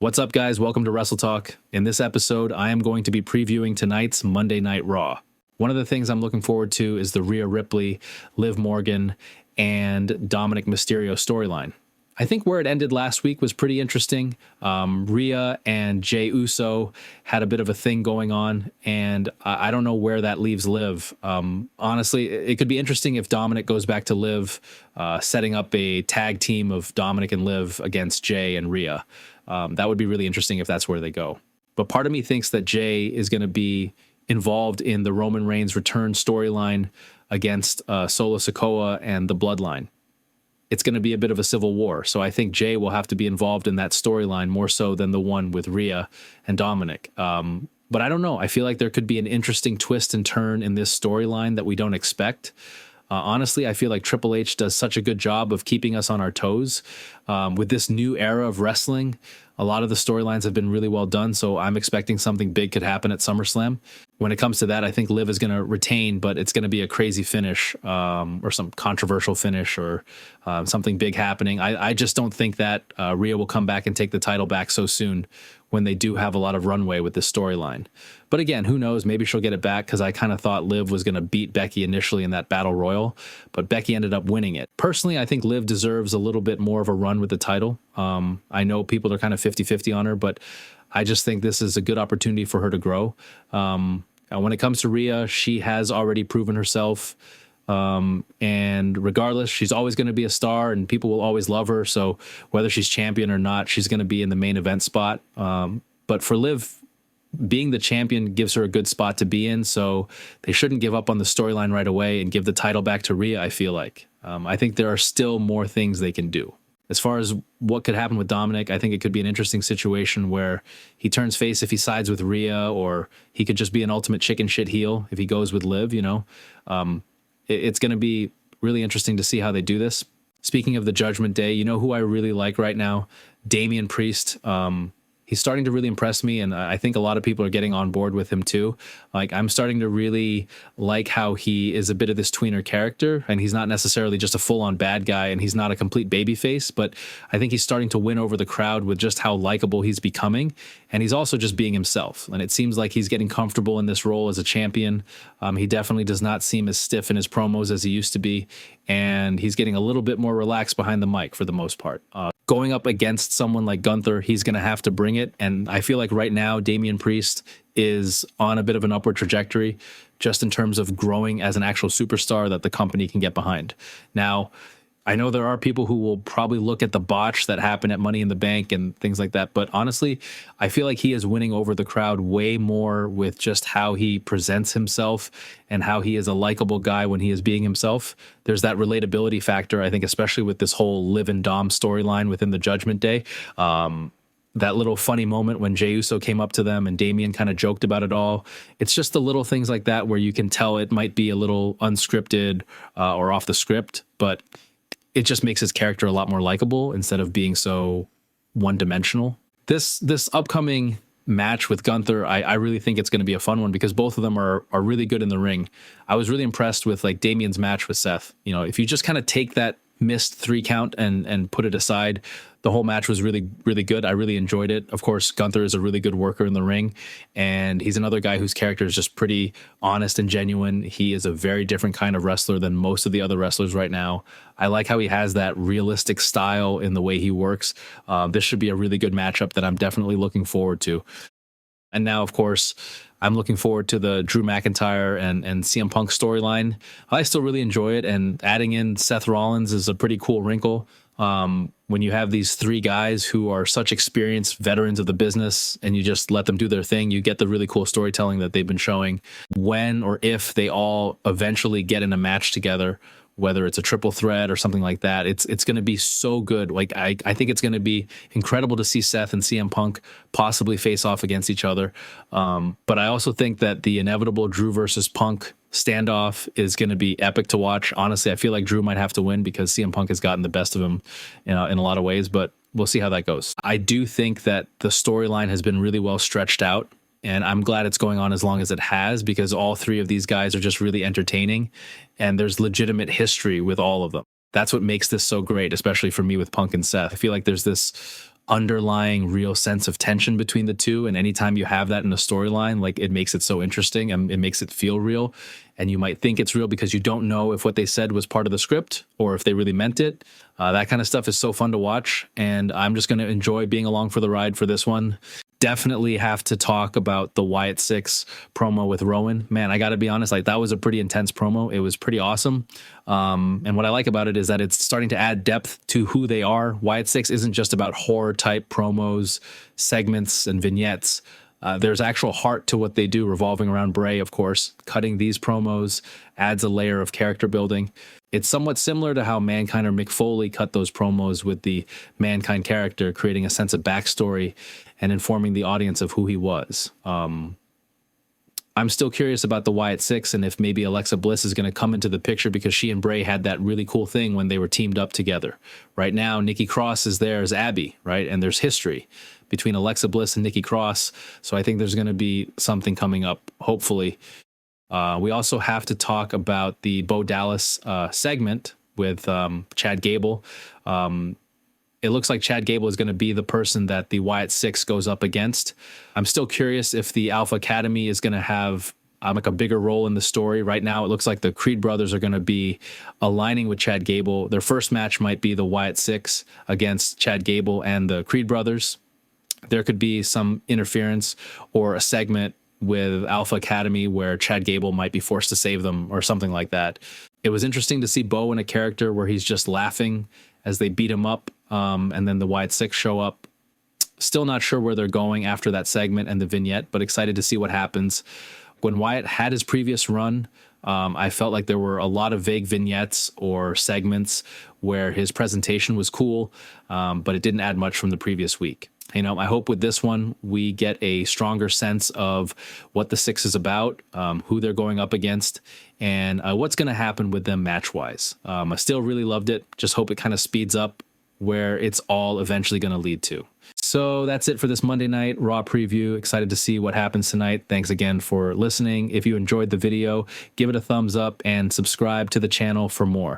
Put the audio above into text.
What's up, guys? Welcome to Wrestletalk. In this episode, I am going to be previewing tonight's Monday Night Raw. One of the things I'm looking forward to is the Rhea Ripley, Liv Morgan, and Dominik Mysterio storyline. I think where it ended last week was pretty interesting. Rhea and Jey Uso had a bit of a thing going on, and I don't know where that leaves Liv. Honestly, it could be interesting if Dominik goes back to Liv, setting up a tag team of Dominik and Liv against Jey and Rhea. That would be really interesting if that's where they go. But part of me thinks that Jey is going to be involved in the Roman Reigns return storyline against Solo Sikoa and the Bloodline. It's going to be a bit of a civil war. So I think Jey will have to be involved in that storyline more so than the one with Rhea and Dominik. But I don't know. I feel like there could be an interesting twist and turn in this storyline that we don't expect. Honestly, I feel like Triple H does such a good job of keeping us on our toes. With this new era of wrestling, a lot of the storylines have been really well done, so I'm expecting something big could happen at SummerSlam. When it comes to that, I think Liv is going to retain, but it's going to be a crazy finish or some controversial finish or something big happening. I just don't think that Rhea will come back and take the title back so soon when they do have a lot of runway with this storyline. But again, who knows? Maybe she'll get it back because I kind of thought Liv was going to beat Becky initially in that Battle Royal, but Becky ended up winning it. Personally, I think Liv deserves a little bit more of a run with the title. I know people are kind of 50-50 on her, but I just think this is a good opportunity for her to grow. When it comes to Rhea, she has already proven herself. And regardless, she's always going to be a star and people will always love her. So whether she's champion or not, she's going to be in the main event spot. But for Liv, being the champion gives her a good spot to be in. So they shouldn't give up on the storyline right away and give the title back to Rhea, I feel like. I think there are still more things they can do. As far as what could happen with Dominik, I think it could be an interesting situation where he turns face if he sides with Rhea, or he could just be an ultimate chicken shit heel if he goes with Liv, you know. It's going to be really interesting to see how they do this. Speaking of the Judgment Day, you know who I really like right now? Damien Priest. He's starting to really impress me, and I think a lot of people are getting on board with him too. Like, I'm starting to really like how he is a bit of this tweener character, and he's not necessarily just a full-on bad guy, and he's not a complete babyface, but I think he's starting to win over the crowd with just how likable he's becoming, and he's also just being himself. And it seems like he's getting comfortable in this role as a champion. He definitely does not seem as stiff in his promos as he used to be, and he's getting a little bit more relaxed behind the mic for the most part. Going up against someone like Gunther, he's going to have to bring it. And I feel like right now, Damien Priest is on a bit of an upward trajectory just in terms of growing as an actual superstar that the company can get behind. Now, I know there are people who will probably look at the botch that happened at Money in the Bank and things like that, but honestly, I feel like he is winning over the crowd way more with just how he presents himself and how he is a likable guy when he is being himself. There's that relatability factor, I think, especially with this whole Liv and Dom storyline within the Judgment Day. That little funny moment when Jey Uso came up to them and Damien kind of joked about it all. It's just the little things like that where you can tell it might be a little unscripted or off the script, but it just makes his character a lot more likable instead of being so one-dimensional. This upcoming match with Gunther, I really think it's going to be a fun one because both of them are really good in the ring. I was really impressed with like Damien's match with Seth. You know, if you just kind of take that missed 3 count and put it aside, the whole match was really, really good. I really enjoyed it. Of course, Gunther is a really good worker in the ring, and he's another guy whose character is just pretty honest and genuine. He is a very different kind of wrestler than most of the other wrestlers right now. I like how he has that realistic style in the way he works. This should be a really good matchup that I'm definitely looking forward to. And now, of course, I'm looking forward to the Drew McIntyre and CM Punk storyline. I still really enjoy it, and adding in Seth Rollins is a pretty cool wrinkle. When you have these 3 guys who are such experienced veterans of the business and you just let them do their thing, you get the really cool storytelling that they've been showing. When or if they all eventually get in a match together, whether it's a triple threat or something like that, it's going to be so good. Like I think it's going to be incredible to see Seth and CM Punk possibly face off against each other. But I also think that the inevitable Drew versus Punk standoff is going to be epic to watch. Honestly, I feel like Drew might have to win because CM Punk has gotten the best of him in a lot of ways, but we'll see how that goes. I do think that the storyline has been really well stretched out, and I'm glad it's going on as long as it has because all 3 of these guys are just really entertaining, and there's legitimate history with all of them. That's what makes this so great, especially for me with Punk and Seth. I feel like there's this underlying real sense of tension between the two. And anytime you have that in a storyline, like, it makes it so interesting and it makes it feel real. And you might think it's real because you don't know if what they said was part of the script or if they really meant it. That kind of stuff is so fun to watch. And I'm just going to enjoy being along for the ride for this one. Definitely have to talk about the Wyatt Six promo with Rowan. Man, I got to be honest, like, that was a pretty intense promo. It was pretty awesome. And what I like about it is that it's starting to add depth to who they are. Wyatt Six isn't just about horror type promos, segments, and vignettes. There's actual heart to what they do, revolving around Bray, of course. Cutting these promos adds a layer of character building. It's somewhat similar to how Mankind or Mick Foley cut those promos with the Mankind character, creating a sense of backstory and informing the audience of who he was. I'm still curious about the Wyatt Six and if maybe Alexa Bliss is going to come into the picture, because she and Bray had that really cool thing when they were teamed up together. Right now, Nikki Cross is there as Abby, right? And there's history between Alexa Bliss and Nikki Cross. So I think there's going to be something coming up, hopefully. We also have to talk about the Bo Dallas segment with Chad Gable. It looks like Chad Gable is going to be the person that the Wyatt Six goes up against. I'm still curious if the Alpha Academy is going to have like a bigger role in the story. Right now, it looks like the Creed brothers are going to be aligning with Chad Gable. Their first match might be the Wyatt Six against Chad Gable and the Creed brothers. There could be some interference or a segment with Alpha Academy where Chad Gable might be forced to save them or something like that. It was interesting to see Bo in a character where he's just laughing as they beat him up, and then the Wyatt Six show up. Still not sure where they're going after that segment and the vignette, but excited to see what happens. When Wyatt had his previous run, I felt like there were a lot of vague vignettes or segments where his presentation was cool, but it didn't add much from the previous week. You know, I hope with this one, we get a stronger sense of what the Six is about, who they're going up against, and what's going to happen with them match-wise. I still really loved it. Just hope it kind of speeds up where it's all eventually going to lead to. So that's it for this Monday Night Raw preview. Excited to see what happens tonight. Thanks again for listening. If you enjoyed the video, give it a thumbs up and subscribe to the channel for more.